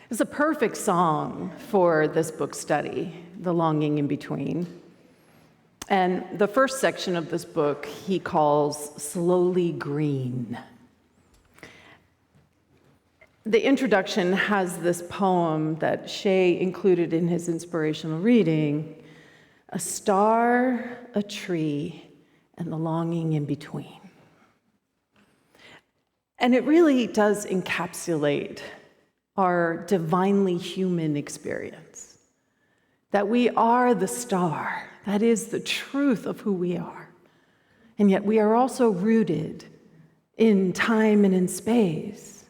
It's a perfect song for this book study, The Longing in Between. And the first section of this book he calls Slowly Green. The introduction has this poem that Shea included in his inspirational reading, a star, a tree, and the longing in between. And it really does encapsulate our divinely human experience, that we are the star, that is the truth of who we are. And yet we are also rooted in time and in space.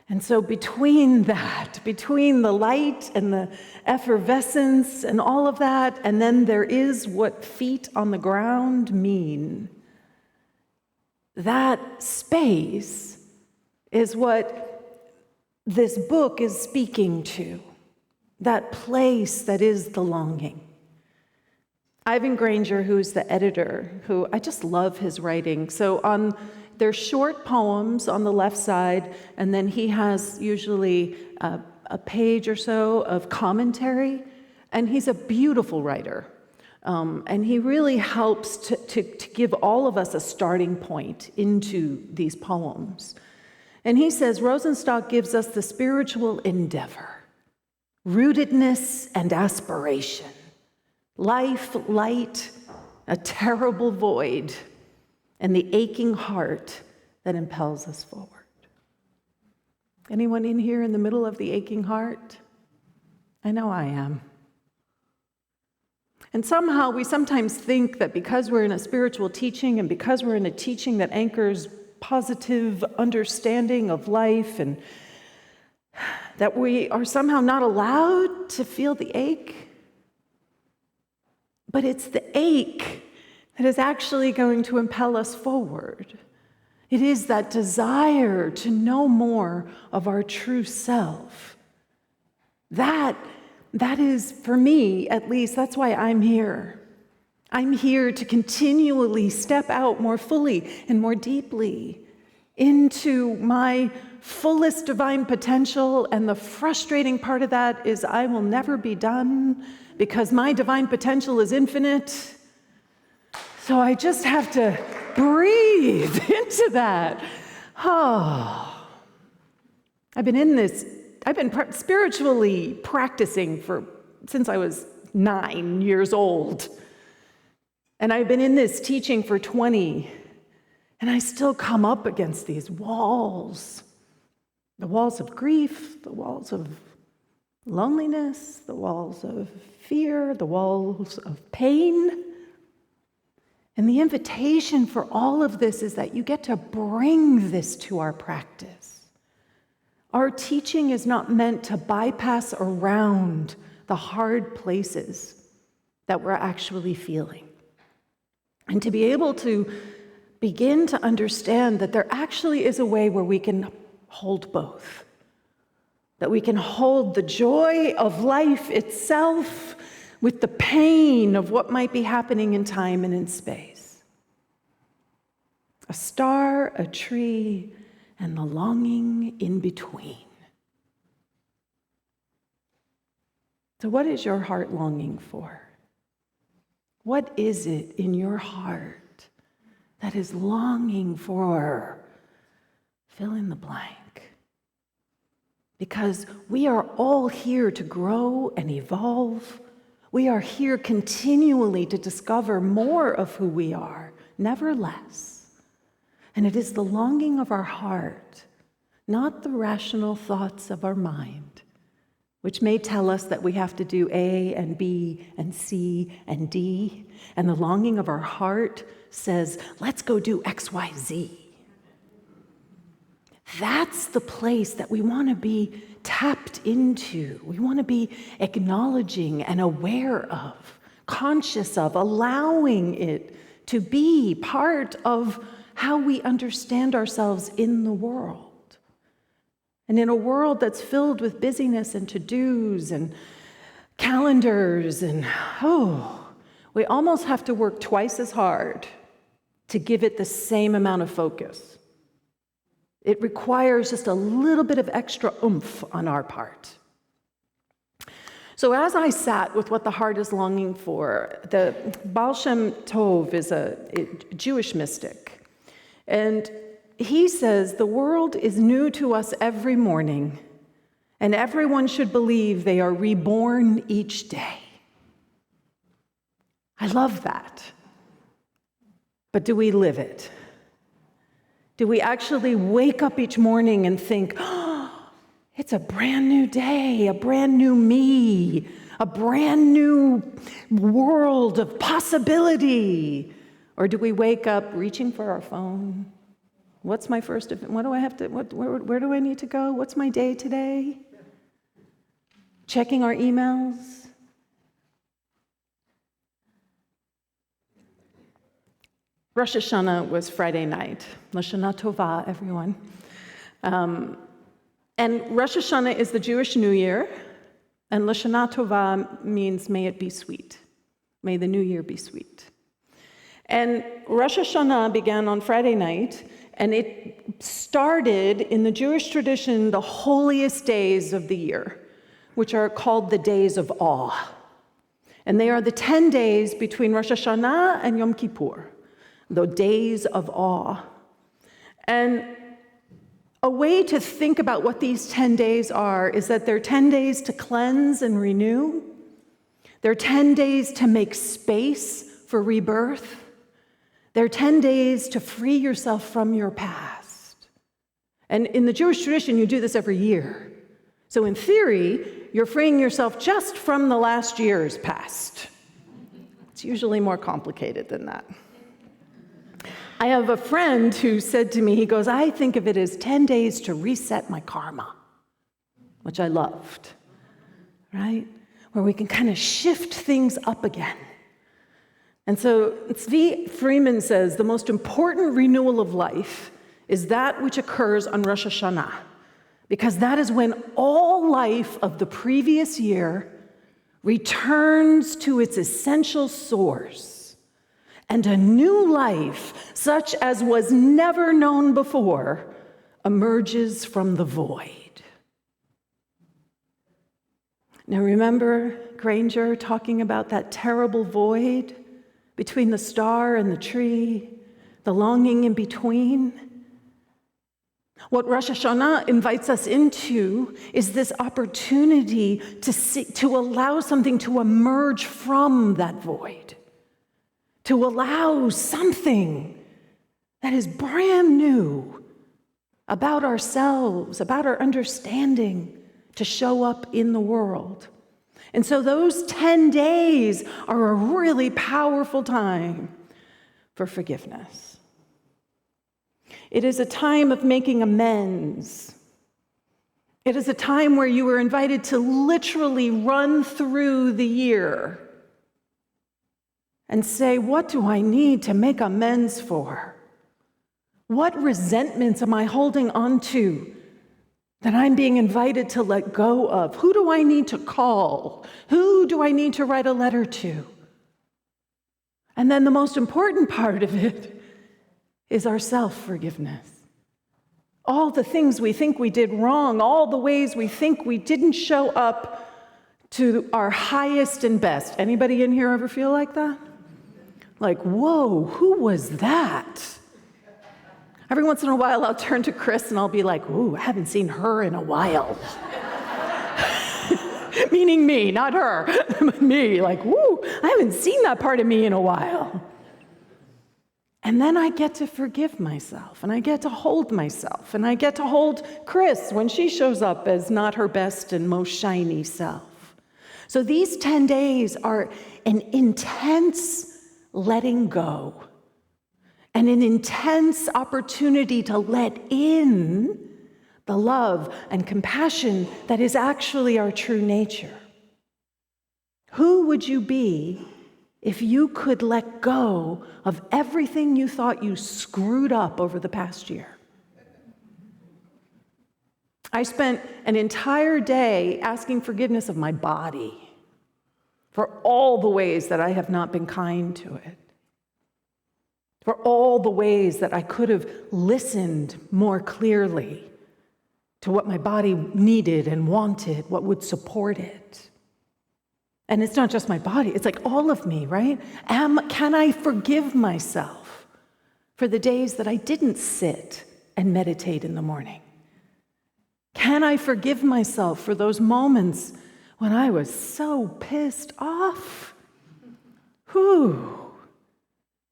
And so between that, between the light and the effervescence and all of that, and then there is what feet on the ground mean, that space is what this book is speaking to, that place that is the longing. Ivan Granger, who's the editor, who I just love his writing. So they're short poems on the left side, and then he has usually a page or so of commentary, and he's a beautiful writer. And he really helps to give all of us a starting point into these poems. And he says, Rosenstock gives us the spiritual endeavor, rootedness and aspiration, life, light, a terrible void, and the aching heart that impels us forward. Anyone in here in the middle of the aching heart? I know I am. And somehow we sometimes think that because we're in a spiritual teaching and because we're in a teaching that anchors positive understanding of life, and that we are somehow not allowed to feel the ache. But it's the ache that is actually going to impel us forward. It is that desire to know more of our true self. That is, for me at least, that's why I'm here. I'm here to continually step out more fully and more deeply into my fullest divine potential, and the frustrating part of that is I will never be done because my divine potential is infinite. So I just have to breathe into that. Oh, I've been spiritually practicing since I was 9 years old. And I've been in this teaching for 20, and I still come up against these walls. The walls of grief, the walls of loneliness, the walls of fear, the walls of pain. And the invitation for all of this is that you get to bring this to our practice. Our teaching is not meant to bypass around the hard places that we're actually feeling. And to be able to begin to understand that there actually is a way where we can hold both. That we can hold the joy of life itself with the pain of what might be happening in time and in space. A star, a tree, and the longing in between. So what is your heart longing for? What is it in your heart that is longing for? Fill in the blank. Because we are all here to grow and evolve. We are here continually to discover more of who we are, never less. And it is the longing of our heart, not the rational thoughts of our mind, which may tell us that we have to do A and B and C and D. And the longing of our heart says, let's go do X, Y, Z. That's the place that we want to be tapped into. We want to be acknowledging and aware of, conscious of, allowing it to be part of how we understand ourselves in the world. And in a world that's filled with busyness and to-dos and calendars and, we almost have to work twice as hard to give it the same amount of focus. It requires just a little bit of extra oomph on our part. So as I sat with what the heart is longing for, the Baal Shem Tov is a Jewish mystic. And he says, the world is new to us every morning, and everyone should believe they are reborn each day. I love that. But do we live it? Do we actually wake up each morning and think, oh, it's a brand new day, a brand new me, a brand new world of possibility? Or do we wake up reaching for our phone? What's my first event? What do I have to, where do I need to go? What's my day today? Checking our emails? Rosh Hashanah was Friday night. Lashana Tova, everyone. And Rosh Hashanah is the Jewish New Year, and Lashana Tova means may it be sweet. May the new year be sweet. And Rosh Hashanah began on Friday night, and it started in the Jewish tradition the holiest days of the year, which are called the days of awe. And they are the 10 days between Rosh Hashanah and Yom Kippur, the days of awe. And a way to think about what these 10 days are is that they're 10 days to cleanse and renew. They're 10 days to make space for rebirth. They're 10 days to free yourself from your past. And in the Jewish tradition, you do this every year. So in theory, you're freeing yourself just from the last year's past. It's usually more complicated than that. I have a friend who said to me, he goes, I think of it as 10 days to reset my karma, which I loved, right? Where we can kind of shift things up again. And so Zvi Freeman says the most important renewal of life is that which occurs on Rosh Hashanah, because that is when all life of the previous year returns to its essential source. And a new life, such as was never known before, emerges from the void. Now remember Granger talking about that terrible void between the star and the tree, the longing in between? What Rosh Hashanah invites us into is this opportunity to allow something to emerge from that void. To allow something that is brand new about ourselves, about our understanding, to show up in the world. And so those 10 days are a really powerful time for forgiveness. It is a time of making amends. It is a time where you are invited to literally run through the year and say, what do I need to make amends for? What resentments am I holding on to that I'm being invited to let go of? Who do I need to call? Who do I need to write a letter to? And then the most important part of it is our self-forgiveness. All the things we think we did wrong, all the ways we think we didn't show up to our highest and best. Anybody in here ever feel like that? Like, whoa, who was that? Every once in a while, I'll turn to Chris and I'll be like, ooh, I haven't seen her in a while. Meaning me, not her. Me, like, woo, I haven't seen that part of me in a while. And then I get to forgive myself, and I get to hold myself, and I get to hold Chris when she shows up as not her best and most shiny self. So these 10 days are an intense letting go, and an intense opportunity to let in the love and compassion that is actually our true nature. Who would you be if you could let go of everything you thought you screwed up over the past year? I spent an entire day asking forgiveness of my body for all the ways that I have not been kind to it, for all the ways that I could have listened more clearly to what my body needed and wanted, what would support it. And it's not just my body, it's like all of me, right? Can I forgive myself for the days that I didn't sit and meditate in the morning? Can I forgive myself for those moments when I was so pissed off?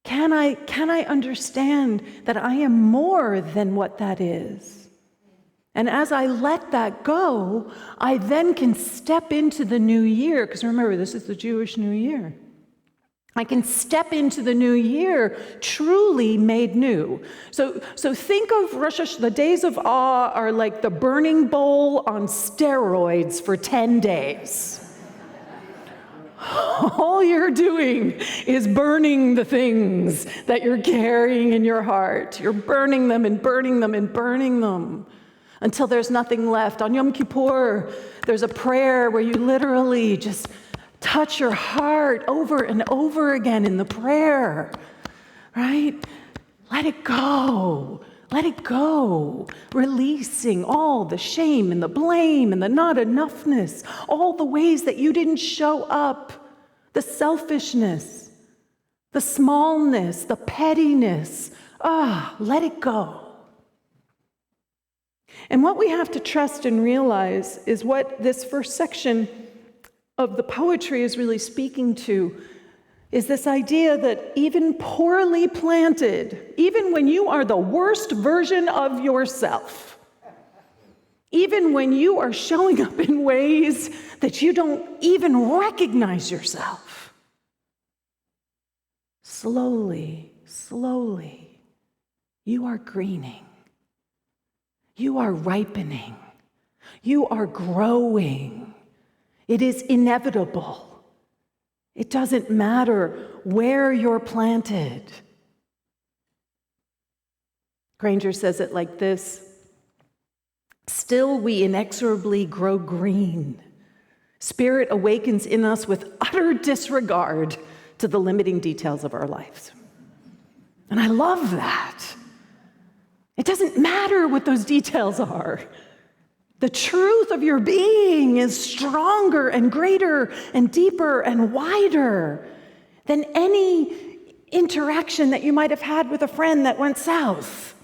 Can I understand that I am more than what that is? And as I let that go, I then can step into the new year, because remember, this is the Jewish New Year. I can step into the new year truly made new. So think of the days of awe are like the burning bowl on steroids for 10 days. All you're doing is burning the things that you're carrying in your heart. You're burning them and burning them and burning them until there's nothing left. On Yom Kippur, there's a prayer where you literally just touch your heart over and over again in the prayer, right? Let it go. Let it go. Releasing all the shame and the blame and the not enoughness, all the ways that you didn't show up, the selfishness, the smallness, the pettiness. Let it go. And what we have to trust and realize is what this first section of the poetry is really speaking to, is this idea that even poorly planted, even when you are the worst version of yourself, even when you are showing up in ways that you don't even recognize yourself, slowly, you are greening. You are ripening. You are growing. It is inevitable. It doesn't matter where you're planted. Granger says it like this: still we inexorably grow green. Spirit awakens in us with utter disregard to the limiting details of our lives. And I love that. It doesn't matter what those details are. The truth of your being is stronger and greater and deeper and wider than any interaction that you might have had with a friend that went south.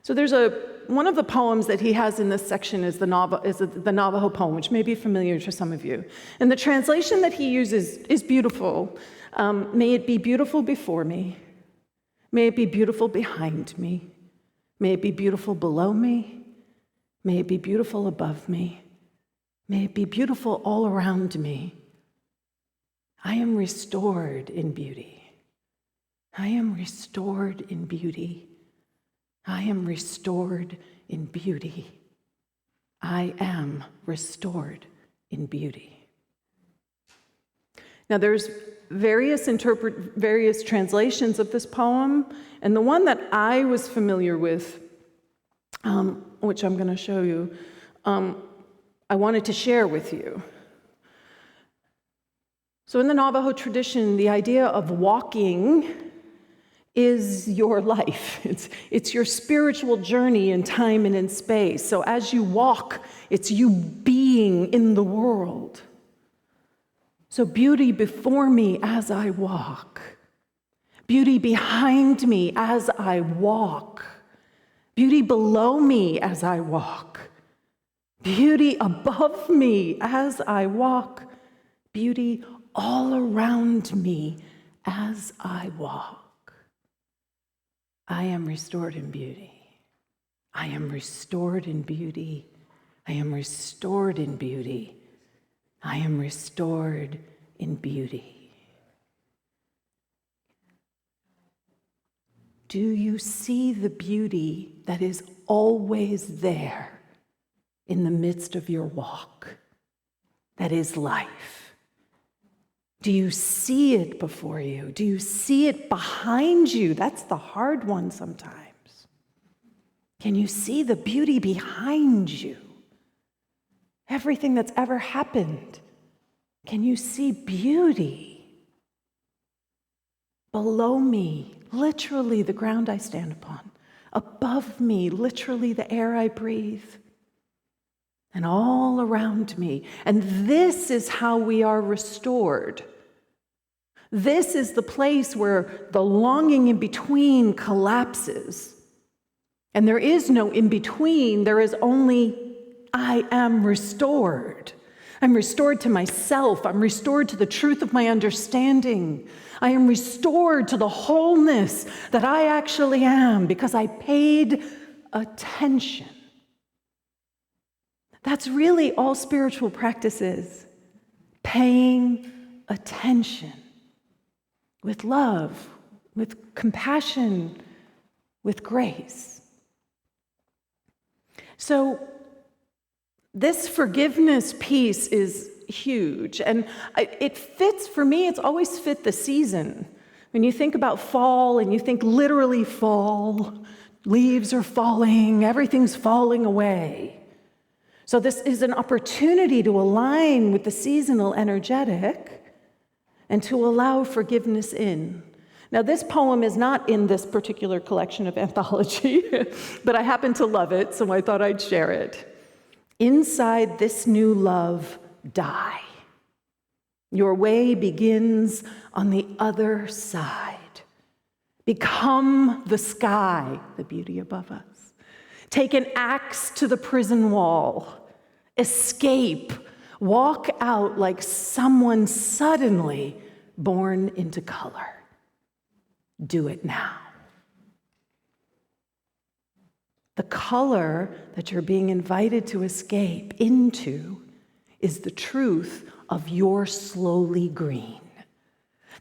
So there's one of the poems that he has in this section is the Navajo poem, which may be familiar to some of you. And the translation that he uses is beautiful. May it be beautiful before me. May it be beautiful behind me. May it be beautiful below me. May it be beautiful above me. May it be beautiful all around me. I am restored in beauty. I am restored in beauty. I am restored in beauty. I am restored in beauty. Now there's various translations of this poem, and the one that I was familiar with, which I'm going to show you, I wanted to share with you. So in the Navajo tradition, the idea of walking is your life. It's your spiritual journey in time and in space. So as you walk, it's you being in the world. So beauty before me as I walk. Beauty behind me as I walk. Beauty below me as I walk. Beauty above me as I walk. Beauty all around me as I walk. I am restored in beauty. I am restored in beauty. I am restored in beauty. I am restored in beauty. Do you see the beauty that is always there in the midst of your walk? That is life. Do you see it before you? Do you see it behind you? That's the hard one sometimes. Can you see the beauty behind you? Everything that's ever happened Can you see beauty below me, literally the ground I stand upon, above me, literally the air I breathe, and all around me? And this is how we are restored. This is the place where the longing in between collapses. And there is no in between, there is only I am restored. I'm restored to myself. I'm restored to the truth of my understanding. I am restored to the wholeness that I actually am because I paid attention. That's really all spiritual practice is. Paying attention with love, with compassion, with grace. So this forgiveness piece is huge, and it fits, for me, it's always fit the season. When you think about fall and you think literally fall, leaves are falling, everything's falling away. So this is an opportunity to align with the seasonal energetic and to allow forgiveness in. Now, this poem is not in this particular collection of anthology, but I happen to love it, so I thought I'd share it. Inside this new love, die. Your way begins on the other side. Become the sky, the beauty above us. Take an axe to the prison wall. Escape. Walk out like someone suddenly born into color. Do it now. The color that you're being invited to escape into is the truth of your slowly green.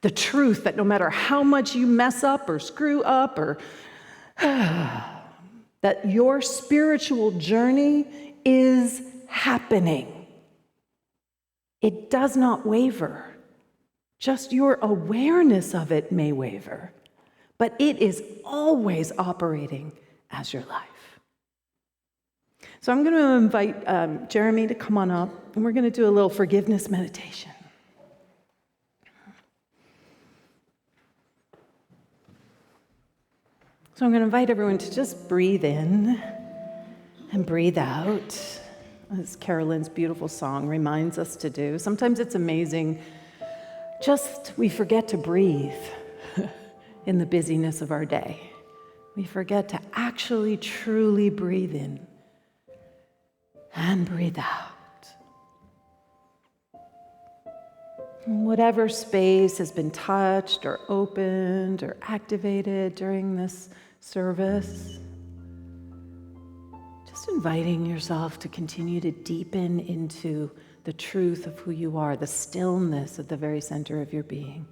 The truth that no matter how much you mess up or screw up or that your spiritual journey is happening. It does not waver. Just your awareness of it may waver, but it is always operating as your life. So I'm going to invite Jeremy to come on up, and we're going to do a little forgiveness meditation. So I'm going to invite everyone to just breathe in and breathe out, as Carolyn's beautiful song reminds us to do. Sometimes it's amazing, just we forget to breathe in the busyness of our day. We forget to actually, truly breathe in and breathe out. Whatever space has been touched or opened or activated during this service, just inviting yourself to continue to deepen into the truth of who you are, the stillness at the very center of your being,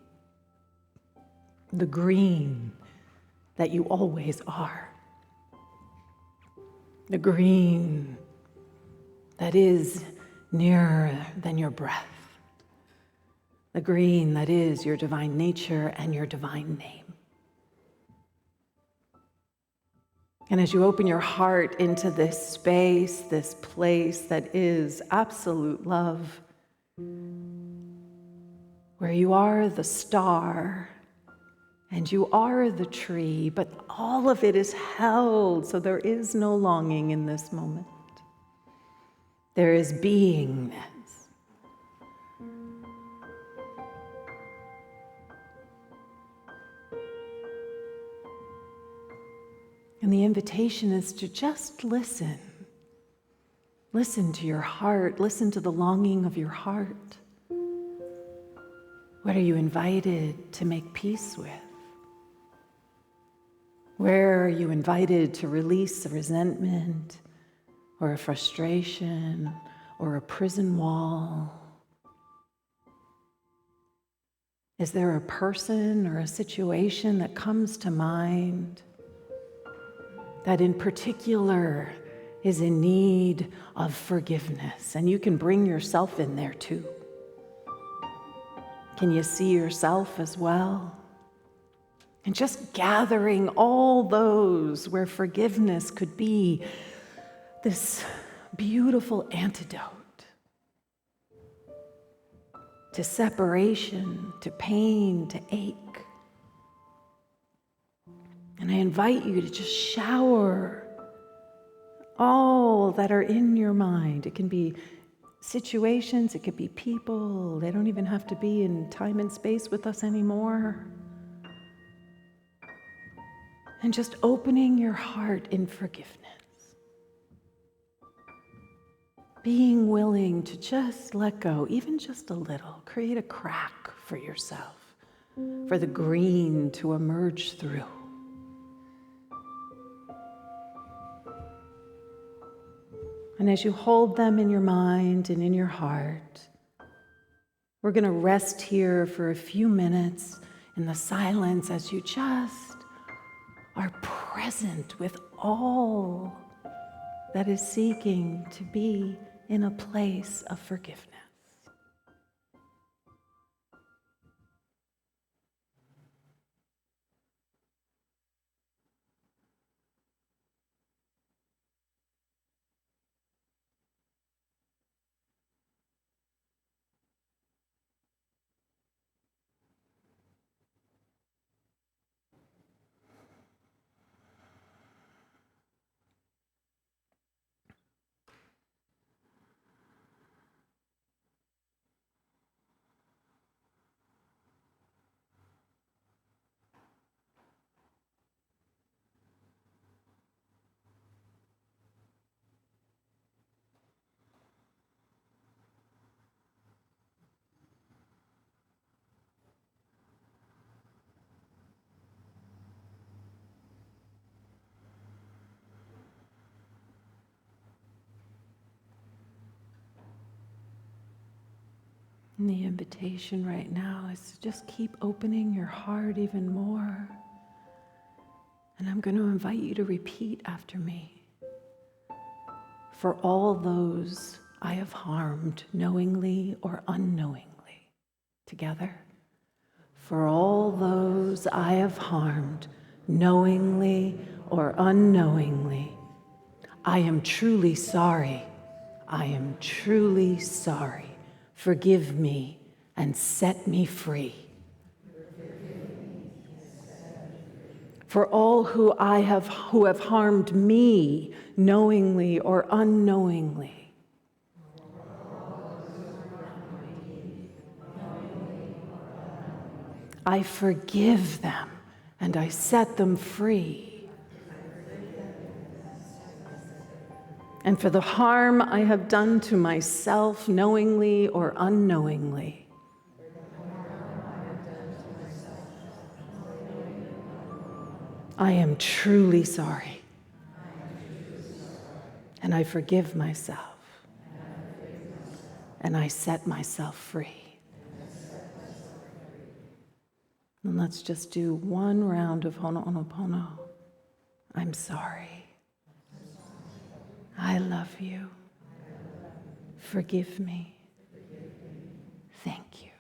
the green that you always are, the green that is nearer than your breath, the green that is your divine nature and your divine name. And as you open your heart into this space, this place that is absolute love, where you are the star and you are the tree, but all of it is held, so there is no longing in this moment. There is beingness. And the invitation is to just listen. Listen to your heart. Listen to the longing of your heart. What are you invited to make peace with? Where are you invited to release a resentment or a frustration or a prison wall? Is there a person or a situation that comes to mind that in particular is in need of forgiveness? And you can bring yourself in there too. Can you see yourself as well? And just gathering all those where forgiveness could be this beautiful antidote to separation, to pain, to ache. And I invite you to just shower all that are in your mind. It can be situations, it could be people. They don't even have to be in time and space with us anymore. And just opening your heart in forgiveness. Being willing to just let go, even just a little. Create a crack for yourself, for the green to emerge through. And as you hold them in your mind and in your heart, we're going to rest here for a few minutes in the silence as you just are present with all that is seeking to be in a place of forgiveness. And the invitation right now is to just keep opening your heart even more. And I'm going to invite you to repeat after me. For all those I have harmed, knowingly or unknowingly. Together. For all those I have harmed, knowingly or unknowingly, I am truly sorry. I am truly sorry. Forgive me and set me free. For all who have harmed me, knowingly or unknowingly, I forgive them and I set them free. And for the harm I have done to myself, knowingly or unknowingly, I am truly sorry. And I forgive myself. And I set myself free. And let's just do one round of Ho'oponopono. I'm sorry. I love you. Forgive me. Thank you.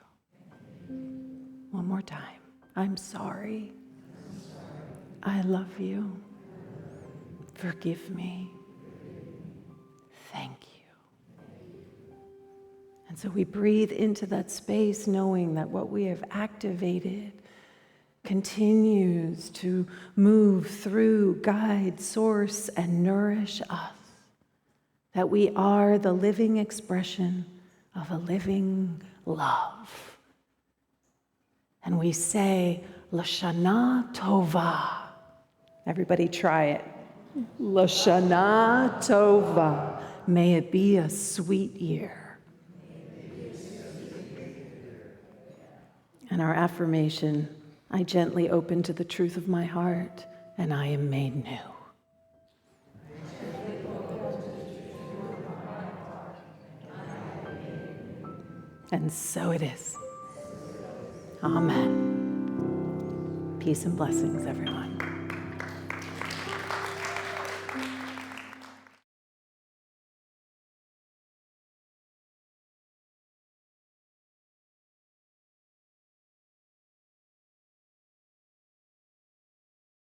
One more time. I'm sorry. I love you. Forgive me. Thank you. And so we breathe into that space knowing that what we have activated continues to move through, guide, source, and nourish us. That we are the living expression of a living love. And we say, Lashana Tova. Everybody try it. Lashana Tova. May it be a sweet year. And our affirmation, I gently open to the truth of my heart, and I am made new. And so it is. Amen. Peace and blessings, everyone.